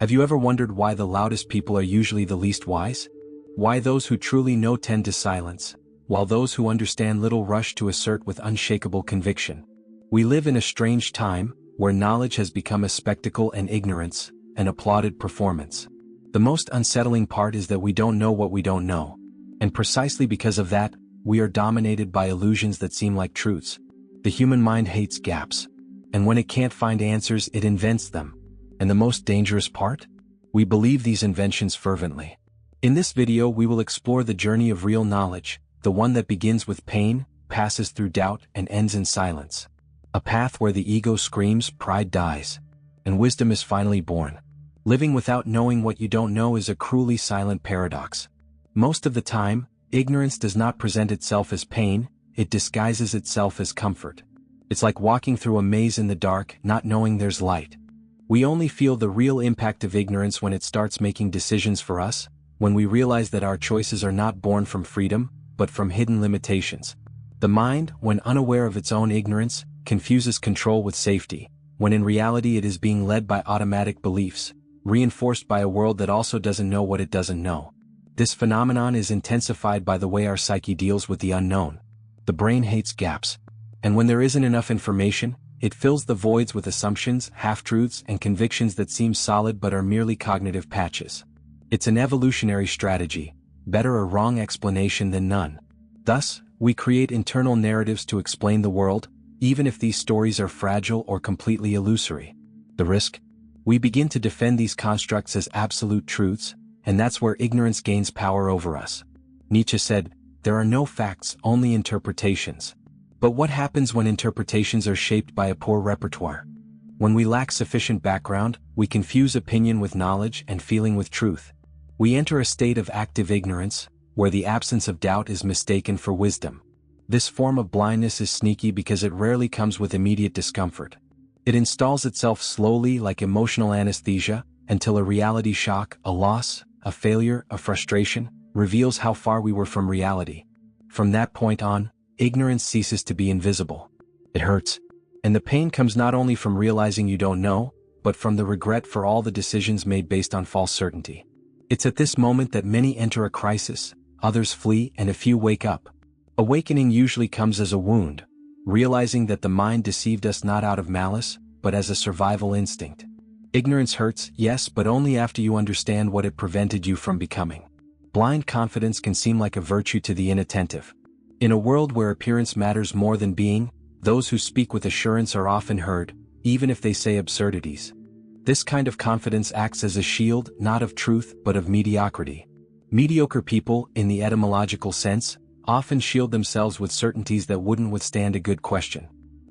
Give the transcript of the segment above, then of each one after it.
Have you ever wondered why the loudest people are usually the least wise? Why those who truly know tend to silence, while those who understand little rush to assert with unshakable conviction? We live in a strange time, where knowledge has become a spectacle and ignorance, an applauded performance. The most unsettling part is that we don't know what we don't know. And precisely because of that, we are dominated by illusions that seem like truths. The human mind hates gaps. And when it can't find answers, it invents them. And the most dangerous part? We believe these inventions fervently. In this video we will explore the journey of real knowledge, the one that begins with pain, passes through doubt, and ends in silence. A path where the ego screams, pride dies, and wisdom is finally born. Living without knowing what you don't know is a cruelly silent paradox. Most of the time, ignorance does not present itself as pain, it disguises itself as comfort. It's like walking through a maze in the dark, not knowing there's light. We only feel the real impact of ignorance when it starts making decisions for us, when we realize that our choices are not born from freedom, but from hidden limitations. The mind, when unaware of its own ignorance, confuses control with safety, when in reality it is being led by automatic beliefs, reinforced by a world that also doesn't know what it doesn't know. This phenomenon is intensified by the way our psyche deals with the unknown. The brain hates gaps. And when there isn't enough information, it fills the voids with assumptions, half-truths, and convictions that seem solid but are merely cognitive patches. It's an evolutionary strategy, better a wrong explanation than none. Thus, we create internal narratives to explain the world, even if these stories are fragile or completely illusory. The risk? We begin to defend these constructs as absolute truths, and that's where ignorance gains power over us. Nietzsche said, "There are no facts, only interpretations." But what happens when interpretations are shaped by a poor repertoire? When we lack sufficient background, we confuse opinion with knowledge and feeling with truth. We enter a state of active ignorance, where the absence of doubt is mistaken for wisdom. This form of blindness is sneaky because it rarely comes with immediate discomfort. It installs itself slowly like emotional anesthesia, until a reality shock, a loss, a failure, a frustration, reveals how far we were from reality. From that point on, ignorance ceases to be invisible. It hurts. And the pain comes not only from realizing you don't know, but from the regret for all the decisions made based on false certainty. It's at this moment that many enter a crisis, others flee, and a few wake up. Awakening usually comes as a wound, realizing that the mind deceived us not out of malice, but as a survival instinct. Ignorance hurts, yes, but only after you understand what it prevented you from becoming. Blind confidence can seem like a virtue to the inattentive. In a world where appearance matters more than being, those who speak with assurance are often heard, even if they say absurdities. This kind of confidence acts as a shield, not of truth, but of mediocrity. Mediocre people, in the etymological sense, often shield themselves with certainties that wouldn't withstand a good question.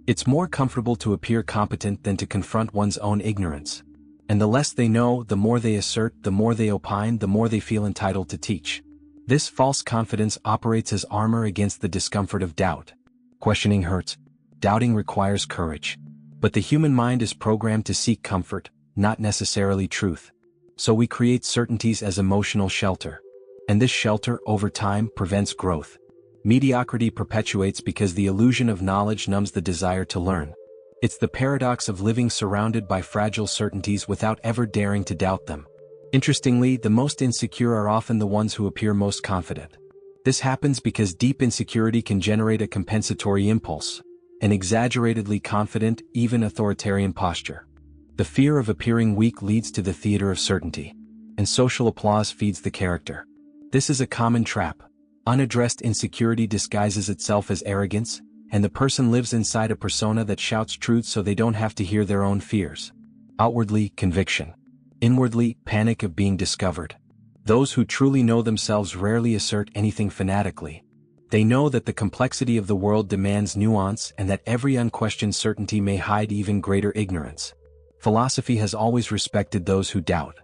It's more comfortable to appear competent than to confront one's own ignorance. And the less they know, the more they assert, the more they opine, the more they feel entitled to teach. This false confidence operates as armor against the discomfort of doubt. Questioning hurts. Doubting requires courage. But the human mind is programmed to seek comfort, not necessarily truth. So we create certainties as emotional shelter. And this shelter, over time, prevents growth. Mediocrity perpetuates because the illusion of knowledge numbs the desire to learn. It's the paradox of living surrounded by fragile certainties without ever daring to doubt them. Interestingly, the most insecure are often the ones who appear most confident. This happens because deep insecurity can generate a compensatory impulse, an exaggeratedly confident, even authoritarian posture. The fear of appearing weak leads to the theater of certainty, and social applause feeds the character. This is a common trap. Unaddressed insecurity disguises itself as arrogance, and the person lives inside a persona that shouts truth so they don't have to hear their own fears. Outwardly, conviction. Inwardly, panic of being discovered. Those who truly know themselves rarely assert anything fanatically. They know that the complexity of the world demands nuance and that every unquestioned certainty may hide even greater ignorance. Philosophy has always respected those who doubt.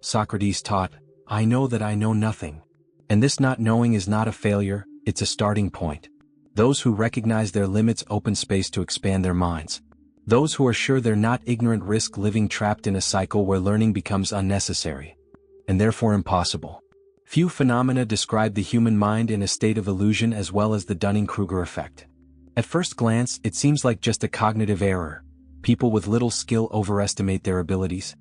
Socrates taught, "I know that I know nothing." And this not knowing is not a failure, it's a starting point. Those who recognize their limits open space to expand their minds. Those who are sure they're not ignorant risk living trapped in a cycle where learning becomes unnecessary, and therefore impossible. Few phenomena describe the human mind in a state of illusion as well as the Dunning-Kruger effect. At first glance, it seems like just a cognitive error. People with little skill overestimate their abilities.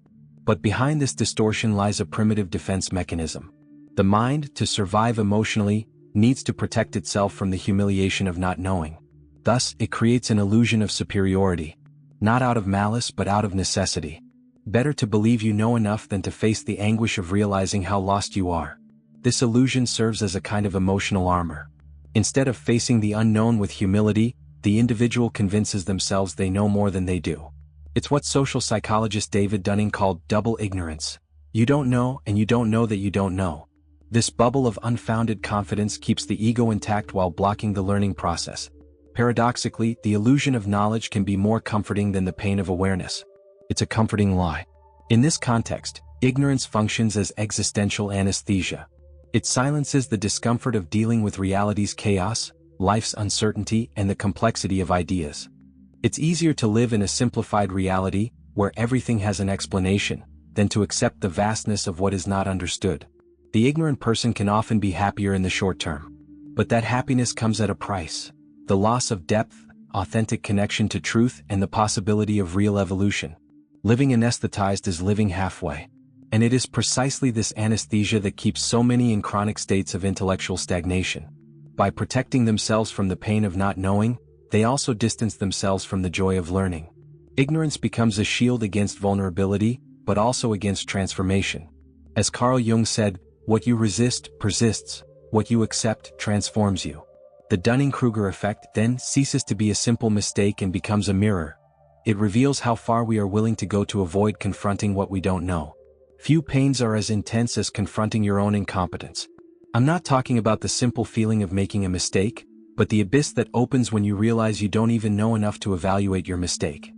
But behind this distortion lies a primitive defense mechanism. The mind, to survive emotionally, needs to protect itself from the humiliation of not knowing. Thus, it creates an illusion of superiority, not out of malice but out of necessity. Better to believe you know enough than to face the anguish of realizing how lost you are. This illusion serves as a kind of emotional armor. Instead of facing the unknown with humility, the individual convinces themselves they know more than they do. It's what social psychologist David Dunning called double ignorance. You don't know and you don't know that you don't know. This bubble of unfounded confidence keeps the ego intact while blocking the learning process. Paradoxically, the illusion of knowledge can be more comforting than the pain of awareness. It's a comforting lie. In this context, ignorance functions as existential anesthesia. It silences the discomfort of dealing with reality's chaos, life's uncertainty, and the complexity of ideas. It's easier to live in a simplified reality, where everything has an explanation, than to accept the vastness of what is not understood. The ignorant person can often be happier in the short term. But that happiness comes at a price: the loss of depth, authentic connection to truth, and the possibility of real evolution. Living anesthetized is living halfway. And it is precisely this anesthesia that keeps so many in chronic states of intellectual stagnation. By protecting themselves from the pain of not knowing, they also distance themselves from the joy of learning. Ignorance becomes a shield against vulnerability, but also against transformation. As Carl Jung said, what you resist persists, what you accept transforms you. The Dunning-Kruger effect then ceases to be a simple mistake and becomes a mirror. It reveals how far we are willing to go to avoid confronting what we don't know. Few pains are as intense as confronting your own incompetence. I'm not talking about the simple feeling of making a mistake, but the abyss that opens when you realize you don't even know enough to evaluate your mistake.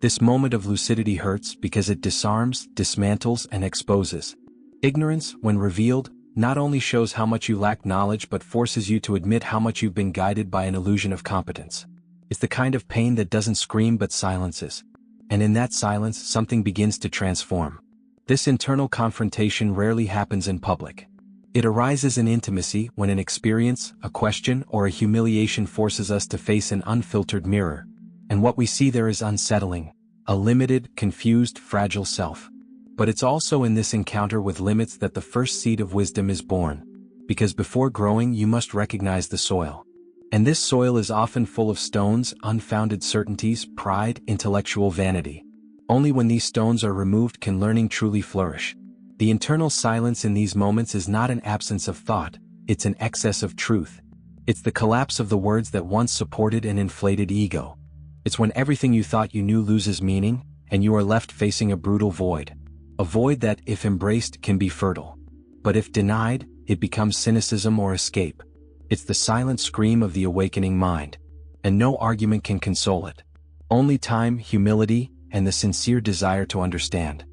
This moment of lucidity hurts because it disarms, dismantles, and exposes. Ignorance, when revealed, not only shows how much you lack knowledge but forces you to admit how much you've been guided by an illusion of competence. It's the kind of pain that doesn't scream but silences. And in that silence, something begins to transform. This internal confrontation rarely happens in public. It arises in intimacy when an experience, a question, or a humiliation forces us to face an unfiltered mirror. And what we see there is unsettling, a limited, confused, fragile self. But it's also in this encounter with limits that the first seed of wisdom is born. Because before growing you must recognize the soil. And this soil is often full of stones, unfounded certainties, pride, intellectual vanity. Only when these stones are removed can learning truly flourish. The internal silence in these moments is not an absence of thought, it's an excess of truth. It's the collapse of the words that once supported an inflated ego. It's when everything you thought you knew loses meaning, and you are left facing a brutal void. A void that, if embraced, can be fertile. But if denied, it becomes cynicism or escape. It's the silent scream of the awakening mind. And no argument can console it. Only time, humility, and the sincere desire to understand.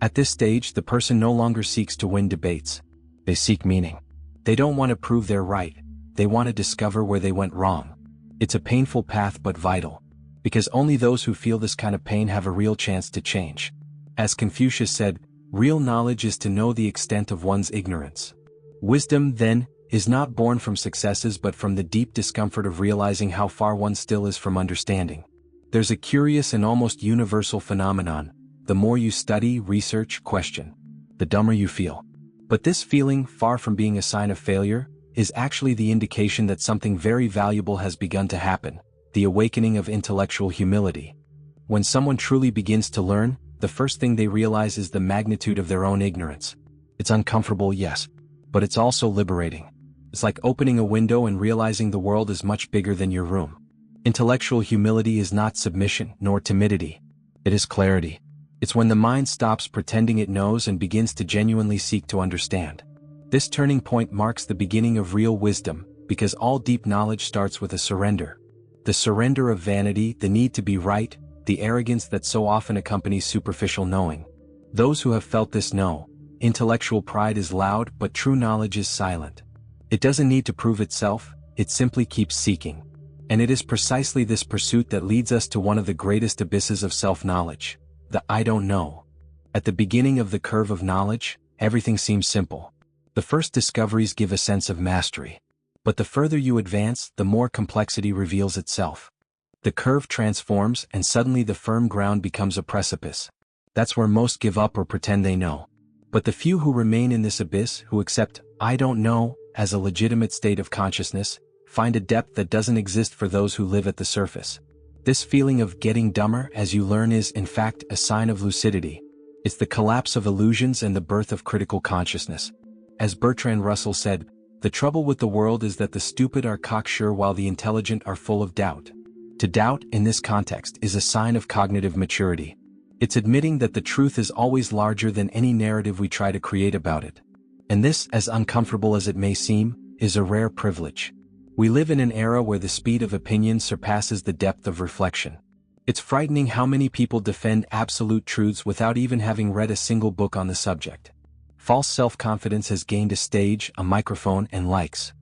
At this stage, the person no longer seeks to win debates. They seek meaning. They don't want to prove they're right. They want to discover where they went wrong. It's a painful path but vital. Because only those who feel this kind of pain have a real chance to change. As Confucius said, real knowledge is to know the extent of one's ignorance. Wisdom, then, is not born from successes but from the deep discomfort of realizing how far one still is from understanding. There's a curious and almost universal phenomenon. The more you study, research, question, the dumber you feel. But this feeling, far from being a sign of failure, is actually the indication that something very valuable has begun to happen, the awakening of intellectual humility. When someone truly begins to learn, the first thing they realize is the magnitude of their own ignorance. It's uncomfortable, yes, but it's also liberating. It's like opening a window and realizing the world is much bigger than your room. Intellectual humility is not submission nor timidity. It is clarity. It's when the mind stops pretending it knows and begins to genuinely seek to understand. This turning point marks the beginning of real wisdom, because all deep knowledge starts with a surrender. The surrender of vanity, the need to be right, the arrogance that so often accompanies superficial knowing. Those who have felt this know, intellectual pride is loud but true knowledge is silent. It doesn't need to prove itself, it simply keeps seeking. And it is precisely this pursuit that leads us to one of the greatest abysses of self-knowledge, the I don't know. At the beginning of the curve of knowledge, everything seems simple. The first discoveries give a sense of mastery. But the further you advance, the more complexity reveals itself. The curve transforms and suddenly the firm ground becomes a precipice. That's where most give up or pretend they know. But the few who remain in this abyss, who accept "I don't know" as a legitimate state of consciousness, find a depth that doesn't exist for those who live at the surface. This feeling of getting dumber as you learn is, in fact, a sign of lucidity. It's the collapse of illusions and the birth of critical consciousness. As Bertrand Russell said, "The trouble with the world is that the stupid are cocksure while the intelligent are full of doubt." To doubt, in this context, is a sign of cognitive maturity. It's admitting that the truth is always larger than any narrative we try to create about it. And this, as uncomfortable as it may seem, is a rare privilege. We live in an era where the speed of opinion surpasses the depth of reflection. It's frightening how many people defend absolute truths without even having read a single book on the subject. False self-confidence has gained a stage, a microphone, and likes.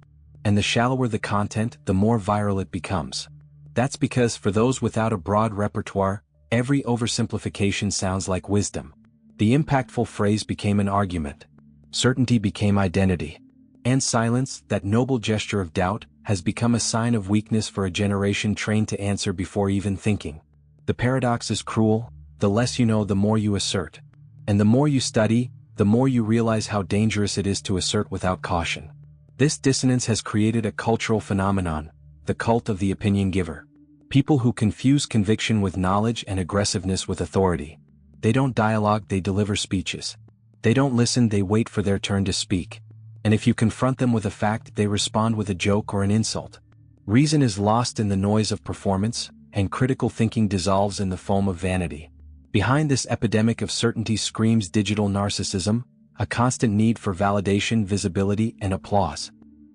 And the shallower the content, the more viral it becomes. That's because for those without a broad repertoire, every oversimplification sounds like wisdom. The impactful phrase became an argument. Certainty became identity. And silence, that noble gesture of doubt, has become a sign of weakness for a generation trained to answer before even thinking. The paradox is cruel: the less you know, the more you assert. And the more you study, the more you realize how dangerous it is to assert without caution. This dissonance has created a cultural phenomenon, the cult of the opinion giver. People who confuse conviction with knowledge and aggressiveness with authority. They don't dialogue, they deliver speeches. They don't listen, they wait for their turn to speak. And if you confront them with a fact, they respond with a joke or an insult. Reason is lost in the noise of performance, and critical thinking dissolves in the foam of vanity. Behind this epidemic of certainty screams digital narcissism, a constant need for validation, visibility, and applause.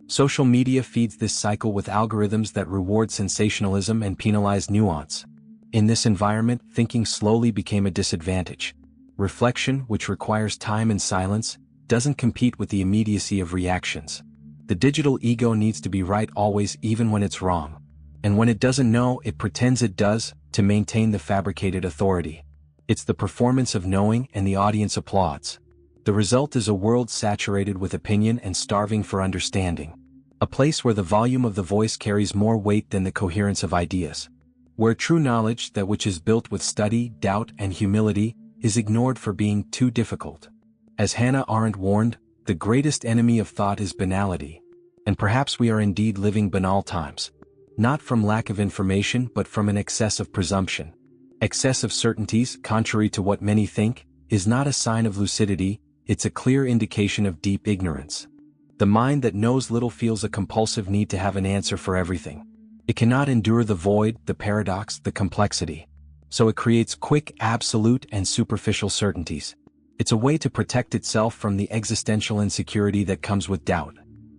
Social media feeds this cycle with algorithms that reward sensationalism and penalize nuance. In this environment, thinking slowly became a disadvantage. Reflection, which requires time and silence, doesn't compete with the immediacy of reactions. The digital ego needs to be right always, even when it's wrong. And when it doesn't know, it pretends it does, to maintain the fabricated authority. It's the performance of knowing, and the audience applauds. The result is a world saturated with opinion and starving for understanding. A place where the volume of the voice carries more weight than the coherence of ideas. Where true knowledge, that which is built with study, doubt, and humility, is ignored for being too difficult. As Hannah Arendt warned, the greatest enemy of thought is banality. And perhaps we are indeed living banal times. Not from lack of information, but from an excess of presumption. Excess of certainties, contrary to what many think, is not a sign of lucidity, it's a clear indication of deep ignorance. The mind that knows little feels a compulsive need to have an answer for everything. It cannot endure the void, the paradox, the complexity. So it creates quick, absolute, and superficial certainties. It's a way to protect itself from the existential insecurity that comes with doubt.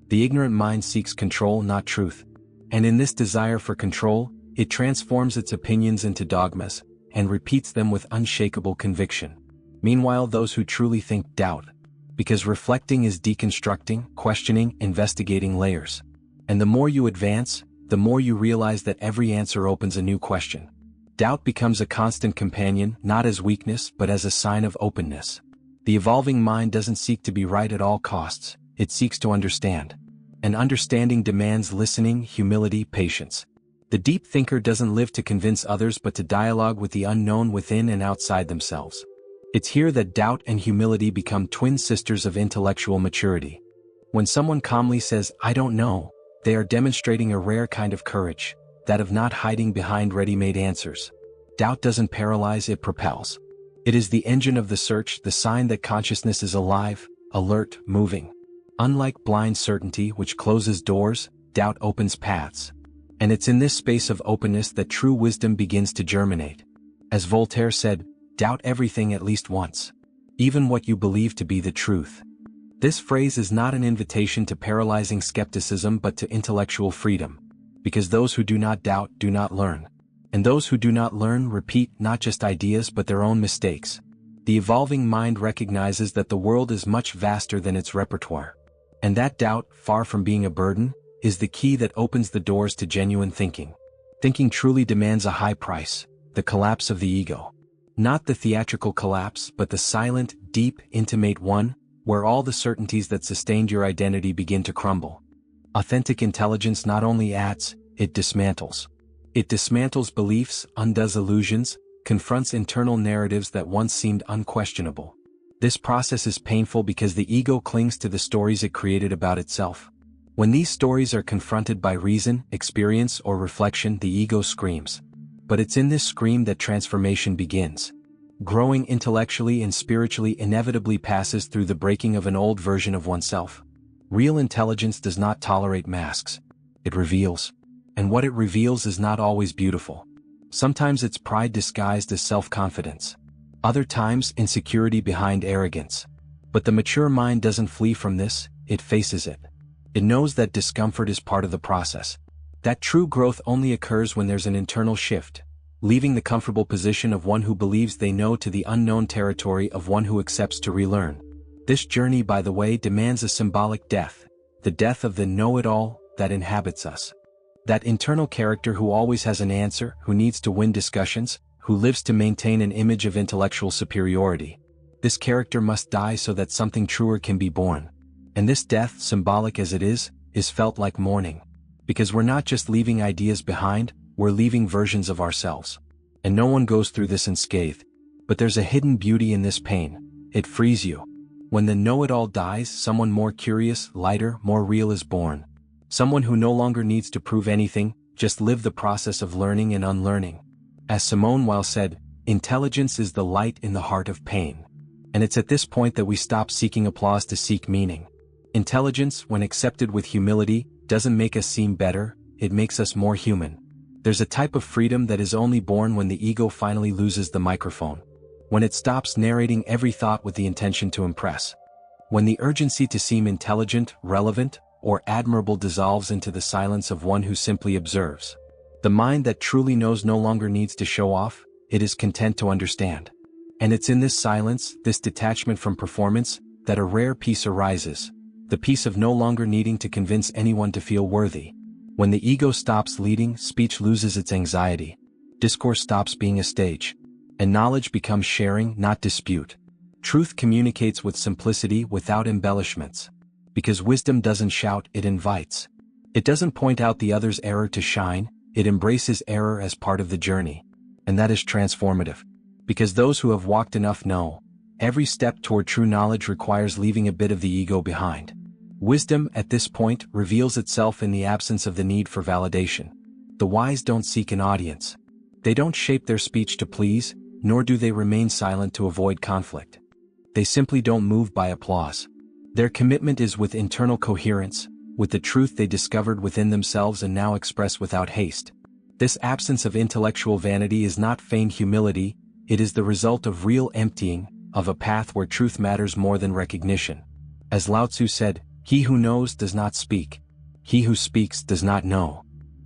The ignorant mind seeks control, not truth. And in this desire for control, it transforms its opinions into dogmas, and repeats them with unshakable conviction. Meanwhile, those who truly think doubt. Because reflecting is deconstructing, questioning, investigating layers. And the more you advance, the more you realize that every answer opens a new question. Doubt becomes a constant companion, not as weakness, but as a sign of openness. The evolving mind doesn't seek to be right at all costs, it seeks to understand. And understanding demands listening, humility, patience. The deep thinker doesn't live to convince others but to dialogue with the unknown within and outside themselves. It's here that doubt and humility become twin sisters of intellectual maturity. When someone calmly says, "I don't know," they are demonstrating a rare kind of courage, that of not hiding behind ready-made answers. Doubt doesn't paralyze, it propels. It is the engine of the search, the sign that consciousness is alive, alert, moving. Unlike blind certainty, which closes doors, doubt opens paths. And it's in this space of openness that true wisdom begins to germinate. As Voltaire said, "Doubt everything at least once. Even what you believe to be the truth." This phrase is not an invitation to paralyzing skepticism but to intellectual freedom. Because those who do not doubt do not learn. And those who do not learn repeat not just ideas but their own mistakes. The evolving mind recognizes that the world is much vaster than its repertoire. And that doubt, far from being a burden, is the key that opens the doors to genuine thinking. Thinking truly demands a high price, the collapse of the ego. Not the theatrical collapse, but the silent, deep, intimate one, where all the certainties that sustained your identity begin to crumble. Authentic intelligence not only adds, it dismantles. It dismantles beliefs, undoes illusions, confronts internal narratives that once seemed unquestionable. This process is painful because the ego clings to the stories it created about itself. When these stories are confronted by reason, experience, or reflection, the ego screams. But it's in this scream that transformation begins. Growing intellectually and spiritually inevitably passes through the breaking of an old version of oneself. Real intelligence does not tolerate masks. It reveals. And what it reveals is not always beautiful. Sometimes it's pride disguised as self-confidence. Other times, insecurity behind arrogance. But the mature mind doesn't flee from this, it faces it. It knows that discomfort is part of the process. That true growth only occurs when there's an internal shift, leaving the comfortable position of one who believes they know to the unknown territory of one who accepts to relearn. This journey, by the way, demands a symbolic death, the death of the know-it-all that inhabits us. That internal character who always has an answer, who needs to win discussions, who lives to maintain an image of intellectual superiority. This character must die so that something truer can be born. And this death, symbolic as it is felt like mourning. Because we're not just leaving ideas behind, we're leaving versions of ourselves. And no one goes through this unscathed. But there's a hidden beauty in this pain. It frees you. When the know-it-all dies, someone more curious, lighter, more real is born. Someone who no longer needs to prove anything, just live the process of learning and unlearning. As Simone Weil said, intelligence is the light in the heart of pain. And it's at this point that we stop seeking applause to seek meaning. Intelligence, when accepted with humility, doesn't make us seem better, it makes us more human. There's a type of freedom that is only born when the ego finally loses the microphone. When it stops narrating every thought with the intention to impress. When the urgency to seem intelligent, relevant, or admirable dissolves into the silence of one who simply observes. The mind that truly knows no longer needs to show off, it is content to understand. And it's in this silence, this detachment from performance, that a rare peace arises. The peace of no longer needing to convince anyone to feel worthy. When the ego stops leading, speech loses its anxiety. Discourse stops being a stage. And knowledge becomes sharing, not dispute. Truth communicates with simplicity without embellishments. Because wisdom doesn't shout, it invites. It doesn't point out the other's error to shine, it embraces error as part of the journey. And that is transformative. Because those who have walked enough know, every step toward true knowledge requires leaving a bit of the ego behind. Wisdom, at this point, reveals itself in the absence of the need for validation. The wise don't seek an audience. They don't shape their speech to please, nor do they remain silent to avoid conflict. They simply don't move by applause. Their commitment is with internal coherence, with the truth they discovered within themselves and now express without haste. This absence of intellectual vanity is not feigned humility, it is the result of real emptying, of a path where truth matters more than recognition. As Lao Tzu said, "He who knows does not speak. He who speaks does not know."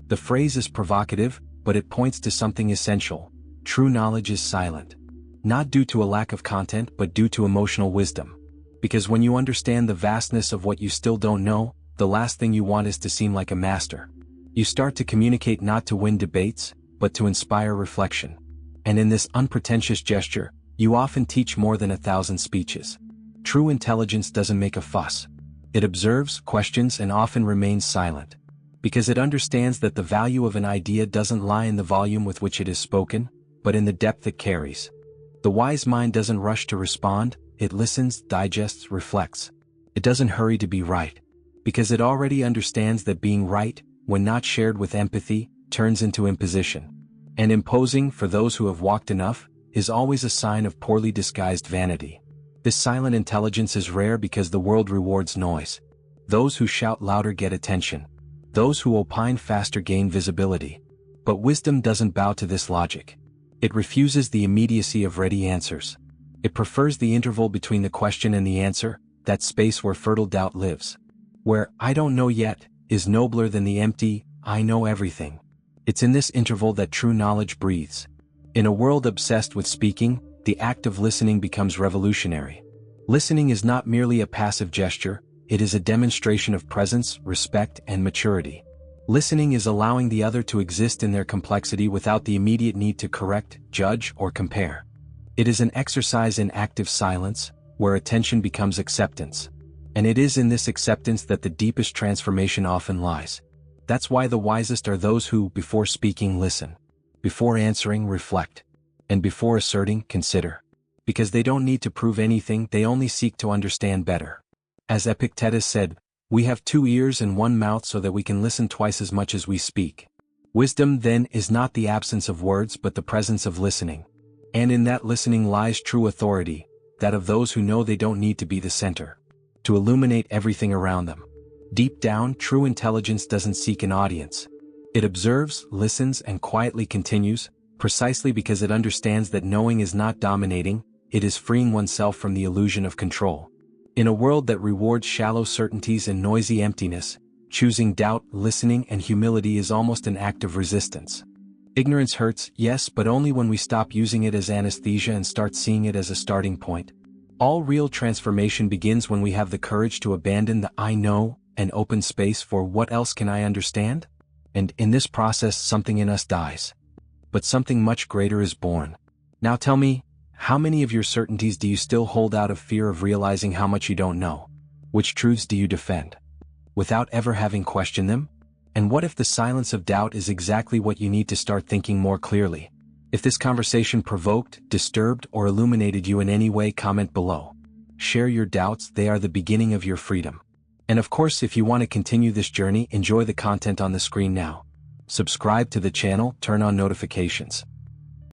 The phrase is provocative, but it points to something essential. True knowledge is silent. Not due to a lack of content but due to emotional wisdom. Because when you understand the vastness of what you still don't know, the last thing you want is to seem like a master. You start to communicate not to win debates, but to inspire reflection. And in this unpretentious gesture, you often teach more than 1,000 speeches. True intelligence doesn't make a fuss. It observes, questions, and often remains silent. Because it understands that the value of an idea doesn't lie in the volume with which it is spoken, but in the depth it carries. The wise mind doesn't rush to respond, it listens, digests, reflects. It doesn't hurry to be right. Because it already understands that being right, when not shared with empathy, turns into imposition. And imposing, for those who have walked enough, is always a sign of poorly disguised vanity. This silent intelligence is rare because the world rewards noise. Those who shout louder get attention. Those who opine faster gain visibility. But wisdom doesn't bow to this logic. It refuses the immediacy of ready answers. It prefers the interval between the question and the answer, that space where fertile doubt lives. Where, "I don't know yet," is nobler than the empty, "I know everything." It's in this interval that true knowledge breathes. In a world obsessed with speaking, the act of listening becomes revolutionary. Listening is not merely a passive gesture, it is a demonstration of presence, respect, and maturity. Listening is allowing the other to exist in their complexity without the immediate need to correct, judge, or compare. It is an exercise in active silence, where attention becomes acceptance. And it is in this acceptance that the deepest transformation often lies. That's why the wisest are those who, before speaking, listen. Before answering, reflect. And before asserting, consider. Because they don't need to prove anything, they only seek to understand better. As Epictetus said, we have 2 ears and 1 mouth so that we can listen twice as much as we speak. Wisdom, then, is not the absence of words but the presence of listening. And in that listening lies true authority, that of those who know they don't need to be the center to illuminate everything around them. Deep down, true intelligence doesn't seek an audience. It observes, listens, and quietly continues, precisely because it understands that knowing is not dominating, it is freeing oneself from the illusion of control. In a world that rewards shallow certainties and noisy emptiness, choosing doubt, listening, and humility is almost an act of resistance. Ignorance hurts, yes, but only when we stop using it as anesthesia and start seeing it as a starting point. All real transformation begins when we have the courage to abandon the "I know" and open space for "what else can I understand?" And in this process, something in us dies. But something much greater is born. Now tell me, how many of your certainties do you still hold out of fear of realizing how much you don't know? Which truths do you defend without ever having questioned them? And what if the silence of doubt is exactly what you need to start thinking more clearly? If this conversation provoked, disturbed, or illuminated you in any way, comment below. Share your doubts, they are the beginning of your freedom. And of course, if you want to continue this journey, enjoy the content on the screen now. Subscribe to the channel, turn on notifications.